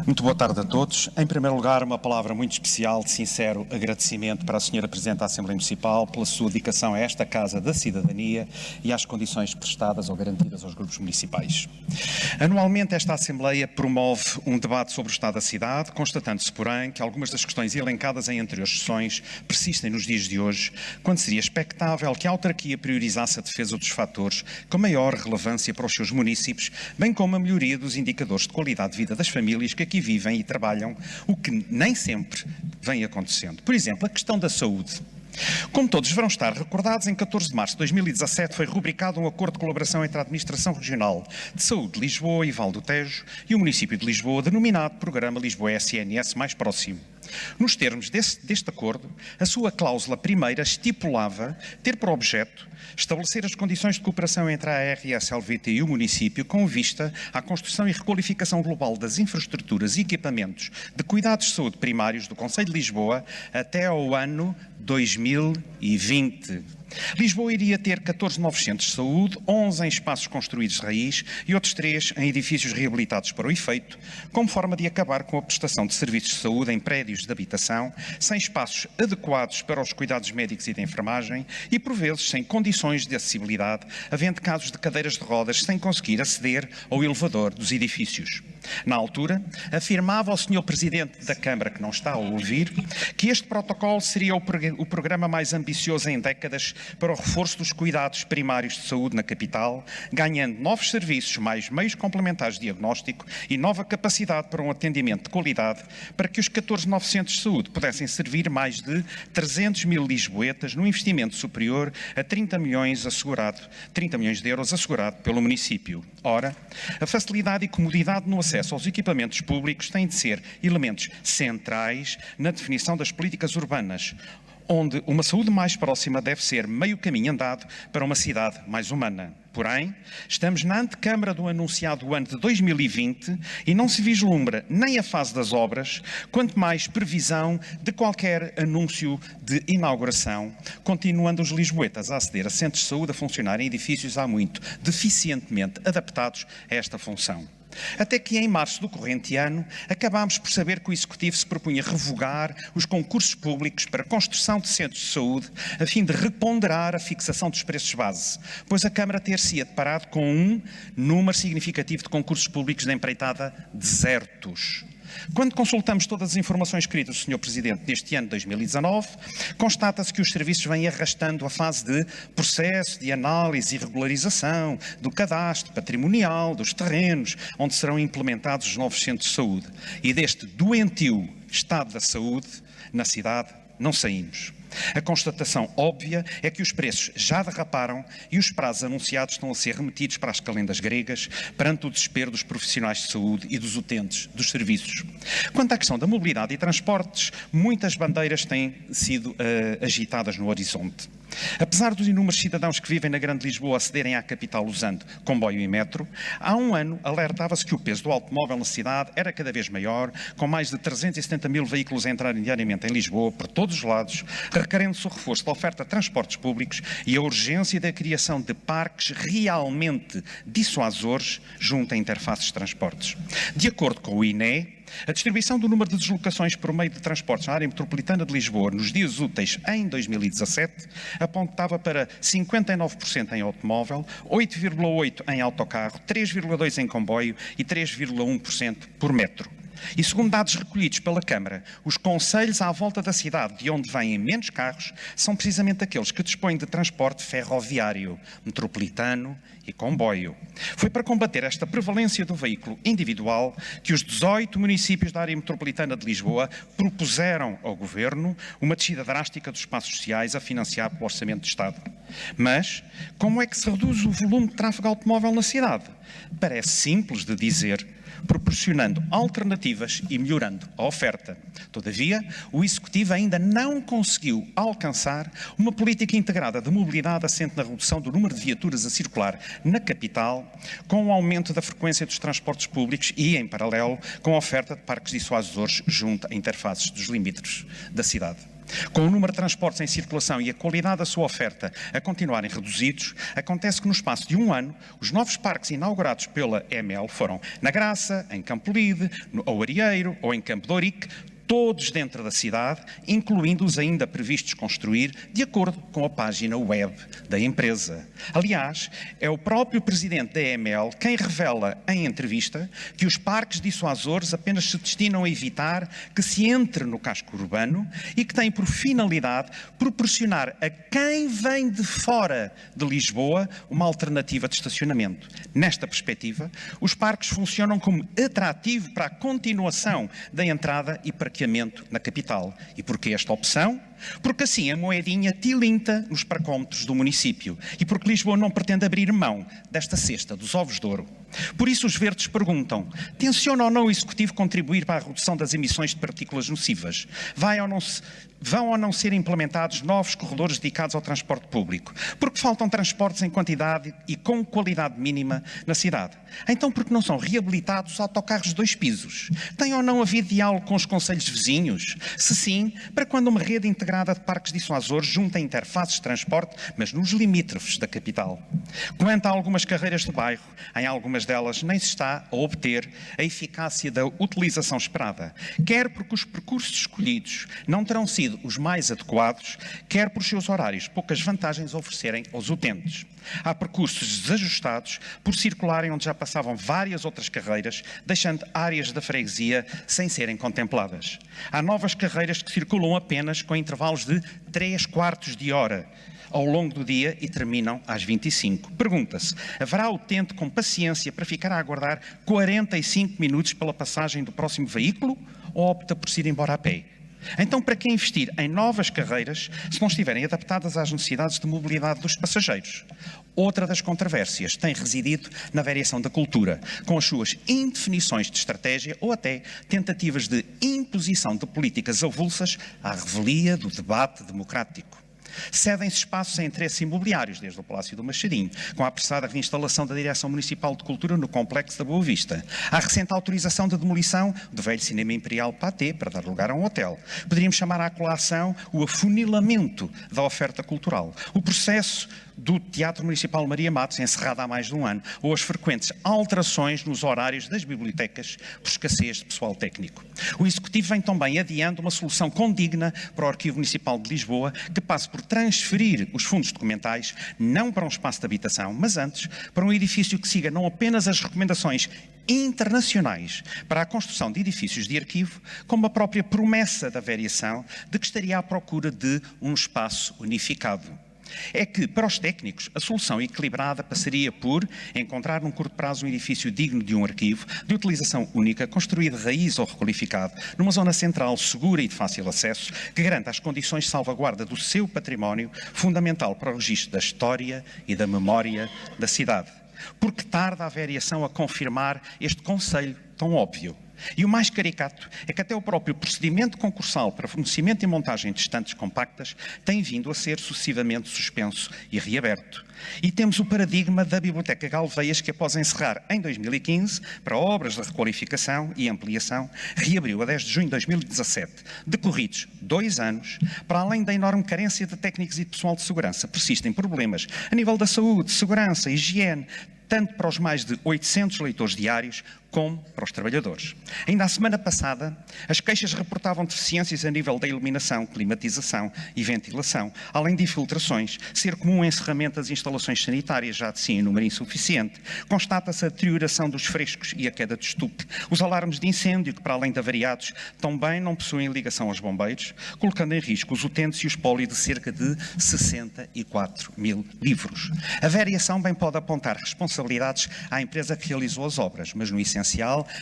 Muito boa tarde a todos. Em primeiro lugar, uma palavra muito especial de sincero agradecimento para a Sra. Presidente da Assembleia Municipal pela sua dedicação a esta Casa da Cidadania e às condições prestadas ou garantidas aos grupos municipais. Anualmente, esta Assembleia promove um debate sobre o Estado da cidade, constatando-se, porém, que algumas das questões elencadas em anteriores sessões persistem nos dias de hoje, quando seria expectável que a autarquia priorizasse a defesa dos fatores com maior relevância para os seus municípios, bem como a melhoria dos indicadores de qualidade de vida das famílias que aqui vivem e trabalham, o que nem sempre vem acontecendo. Por exemplo, a questão da saúde. Como todos deverão estar recordados, em 14 de março de 2017 foi rubricado um acordo de colaboração entre a Administração Regional de Saúde de Lisboa e Val do Tejo e o município de Lisboa, denominado Programa Lisboa SNS Mais Próximo. Nos termos deste acordo, a sua cláusula primeira estipulava ter por objeto estabelecer as condições de cooperação entre a ARS-LVT e o município com vista à construção e requalificação global das infraestruturas e equipamentos de cuidados de saúde primários do Concelho de Lisboa até ao ano 2020. Lisboa iria ter 14 novos centros de saúde, 11 em espaços construídos de raiz e outros 3 em edifícios reabilitados para o efeito, como forma de acabar com a prestação de serviços de saúde em prédios de habitação, sem espaços adequados para os cuidados médicos e de enfermagem e, por vezes, sem condições de acessibilidade, havendo casos de cadeiras de rodas sem conseguir aceder ao elevador dos edifícios. Na altura, afirmava o Sr. Presidente da Câmara, que não está a ouvir, que este protocolo seria o programa mais ambicioso em décadas para o reforço dos cuidados primários de saúde na capital, ganhando novos serviços, mais meios complementares de diagnóstico e nova capacidade para um atendimento de qualidade, para que os 14 novos centros de saúde pudessem servir mais de 300 mil lisboetas num investimento superior a 30 milhões de euros assegurado pelo município. Ora, a facilidade e comodidade no acesso aos equipamentos públicos têm de ser elementos centrais na definição das políticas urbanas, onde uma saúde mais próxima deve ser meio caminho andado para uma cidade mais humana. Porém, estamos na antecâmara do anunciado ano de 2020 e não se vislumbra nem a fase das obras, quanto mais previsão de qualquer anúncio de inauguração, continuando os lisboetas a aceder a centros de saúde a funcionar em edifícios há muito deficientemente adaptados a esta função. Até que em março do corrente ano acabámos por saber que o Executivo se propunha revogar os concursos públicos para a construção de centros de saúde a fim de reponderar a fixação dos preços base, pois a Câmara ter-se-ia deparado com um número significativo de concursos públicos de empreitada desertos. Quando consultamos todas as informações escritas do Sr. Presidente neste ano de 2019, constata-se que os serviços vêm arrastando a fase de processo de análise e regularização do cadastro patrimonial, dos terrenos, onde serão implementados os novos centros de saúde. E deste doentio estado da saúde na cidade não saímos. A constatação óbvia é que os preços já derraparam e os prazos anunciados estão a ser remetidos para as calendas gregas perante o desespero dos profissionais de saúde e dos utentes dos serviços. Quanto à questão da mobilidade e transportes, muitas bandeiras têm sido agitadas no horizonte. Apesar dos inúmeros cidadãos que vivem na Grande Lisboa acederem à capital usando comboio e metro, há um ano alertava-se que o peso do automóvel na cidade era cada vez maior, com mais de 370 mil veículos a entrarem diariamente em Lisboa, por todos os lados, requerendo-se o reforço da oferta de transportes públicos e a urgência da criação de parques realmente dissuasores junto a interfaces de transportes. De acordo com o INE, a distribuição do número de deslocações por meio de transportes na área metropolitana de Lisboa nos dias úteis em 2017 apontava para 59% em automóvel, 8,8% em autocarro, 3,2% em comboio e 3,1% por metro. E segundo dados recolhidos pela Câmara, os concelhos à volta da cidade de onde vêm menos carros são precisamente aqueles que dispõem de transporte ferroviário, metropolitano e comboio. Foi para combater esta prevalência do veículo individual que os 18 municípios da área metropolitana de Lisboa propuseram ao Governo uma descida drástica dos espaços sociais a financiar pelo Orçamento de Estado. Mas como é que se reduz o volume de tráfego automóvel na cidade? Parece simples de dizer, proporcionando alternativas e melhorando a oferta. Todavia, o Executivo ainda não conseguiu alcançar uma política integrada de mobilidade assente na redução do número de viaturas a circular na capital, com o aumento da frequência dos transportes públicos e, em paralelo, com a oferta de parques dissuasores junto a interfaces dos limites da cidade. Com o número de transportes em circulação e a qualidade da sua oferta a continuarem reduzidos, acontece que no espaço de um ano, os novos parques inaugurados pela EML foram na Graça, em Campo Lide, no Arieiro ou em Campo de Ourique, todos dentro da cidade, incluindo os ainda previstos construir, de acordo com a página web da empresa. Aliás, é o próprio presidente da EML quem revela em entrevista que os parques de Açores apenas se destinam a evitar que se entre no casco urbano e que têm por finalidade proporcionar a quem vem de fora de Lisboa uma alternativa de estacionamento. Nesta perspectiva, os parques funcionam como atrativo para a continuação da entrada e parqueamento na capital. E porquê esta opção? Porque assim a moedinha tilinta nos parcómetros do município e porque Lisboa não pretende abrir mão desta cesta dos ovos de ouro. Por isso os verdes perguntam, tenciona ou não o Executivo contribuir para a redução das emissões de partículas nocivas? Vão ou não ser implementados novos corredores dedicados ao transporte público? Porque faltam transportes em quantidade e com qualidade mínima na cidade? Então porque não são reabilitados autocarros de 2 pisos? Tem ou não havido diálogo com os concelhos vizinhos? Se sim, para quando uma rede integrada de parques de Açores junta interfaces de transporte, mas nos limítrofes da capital? Quanto a algumas carreiras de bairro, em algumas delas nem se está a obter a eficácia da utilização esperada, quer porque os percursos escolhidos não terão sido os mais adequados, quer por seus horários poucas vantagens a oferecerem aos utentes. Há percursos desajustados por circularem onde já passavam várias outras carreiras, deixando áreas da freguesia sem serem contempladas. Há novas carreiras que circulam apenas com intervalos de 3/4 de hora ao longo do dia e terminam às 25. Pergunta-se, haverá utente com paciência para ficar a aguardar 45 minutos pela passagem do próximo veículo ou opta por se ir embora a pé? Então, para que investir em novas carreiras se não estiverem adaptadas às necessidades de mobilidade dos passageiros? Outra das controvérsias tem residido na variação da cultura, com as suas indefinições de estratégia ou até tentativas de imposição de políticas avulsas à revelia do debate democrático. Cedem-se espaços em interesses imobiliários, desde o Palácio do Machadinho, com a apressada reinstalação da Direção Municipal de Cultura no Complexo da Boa Vista. A recente autorização de demolição do velho Cinema Imperial Pathé para dar lugar a um hotel. Poderíamos chamar à colação o afunilamento da oferta cultural. O processo do Teatro Municipal Maria Matos, encerrado há mais de um ano, ou as frequentes alterações nos horários das bibliotecas por escassez de pessoal técnico. O Executivo vem também adiando uma solução condigna para o Arquivo Municipal de Lisboa, que passe por transferir os fundos documentais não para um espaço de habitação, mas antes para um edifício que siga não apenas as recomendações internacionais para a construção de edifícios de arquivo, como a própria promessa da variação de que estaria à procura de um espaço unificado. É que, para os técnicos, a solução equilibrada passaria por encontrar num curto prazo um edifício digno de um arquivo, de utilização única, construído de raiz ou requalificado, numa zona central segura e de fácil acesso, que garanta as condições de salvaguarda do seu património, fundamental para o registro da história e da memória da cidade. Porque tarda a variação a confirmar este conselho tão óbvio. E o mais caricato é que até o próprio procedimento concursal para fornecimento e montagem de estantes compactas tem vindo a ser sucessivamente suspenso e reaberto. E temos o paradigma da Biblioteca Galveias, que após encerrar em 2015 para obras de requalificação e ampliação, reabriu a 10 de junho de 2017, decorridos 2 anos, para além da enorme carência de técnicos e de pessoal de segurança. Persistem problemas a nível da saúde, segurança, higiene, tanto para os mais de 800 leitores diários, como para os trabalhadores. Ainda a semana passada, as queixas reportavam deficiências a nível da iluminação, climatização e ventilação, além de infiltrações, ser comum o encerramento das instalações sanitárias, já de si em número insuficiente. Constata-se a deterioração dos frescos e a queda de estuque. Os alarmes de incêndio, que para além de avariados, também não possuem ligação aos bombeiros, colocando em risco os utentes e o espólio de cerca de 64 mil livros. A variação bem pode apontar responsabilidades à empresa que realizou as obras, mas no essencial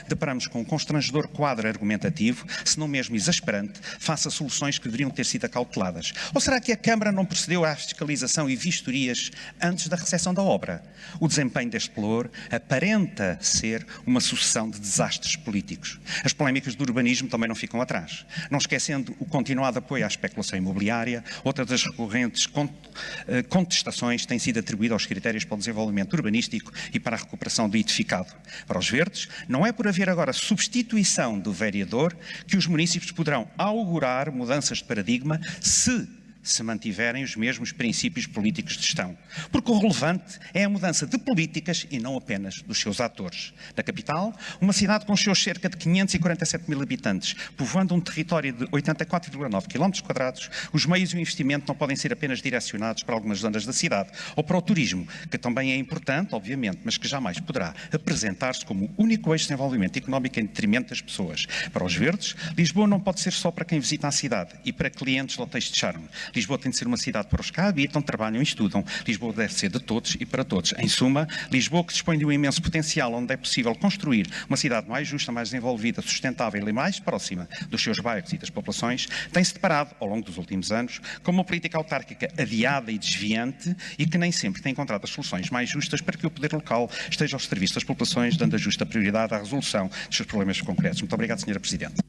deparamos com um constrangedor quadro argumentativo, se não mesmo exasperante, face a soluções que deveriam ter sido acauteladas. Ou será que a Câmara não procedeu à fiscalização e vistorias antes da recepção da obra? O desempenho deste pelour aparenta ser uma sucessão de desastres políticos. As polémicas do urbanismo também não ficam atrás. Não esquecendo o continuado apoio à especulação imobiliária, outra das recorrentes contestações tem sido atribuída aos critérios para o desenvolvimento urbanístico e para a recuperação do edificado. Para os verdes, vezes, não é por haver agora substituição do vereador que os municípios poderão augurar mudanças de paradigma se mantiverem os mesmos princípios políticos de gestão. Porque o relevante é a mudança de políticas e não apenas dos seus atores. Na capital, uma cidade com os seus cerca de 547 mil habitantes, povoando um território de 84,9 km², os meios e o investimento não podem ser apenas direcionados para algumas zonas da cidade ou para o turismo, que também é importante, obviamente, mas que jamais poderá apresentar-se como o único eixo de desenvolvimento económico em detrimento das pessoas. Para os verdes, Lisboa não pode ser só para quem visita a cidade e para clientes de hotéis de charme. Lisboa tem de ser uma cidade para os que cá habitam, trabalham e estudam. Lisboa deve ser de todos e para todos. Em suma, Lisboa, que dispõe de um imenso potencial onde é possível construir uma cidade mais justa, mais desenvolvida, sustentável e mais próxima dos seus bairros e das populações, tem-se deparado, ao longo dos últimos anos, com uma política autárquica adiada e desviante e que nem sempre tem encontrado as soluções mais justas para que o poder local esteja ao serviço das populações, dando a justa prioridade à resolução dos seus problemas concretos. Muito obrigado, Sra. Presidente.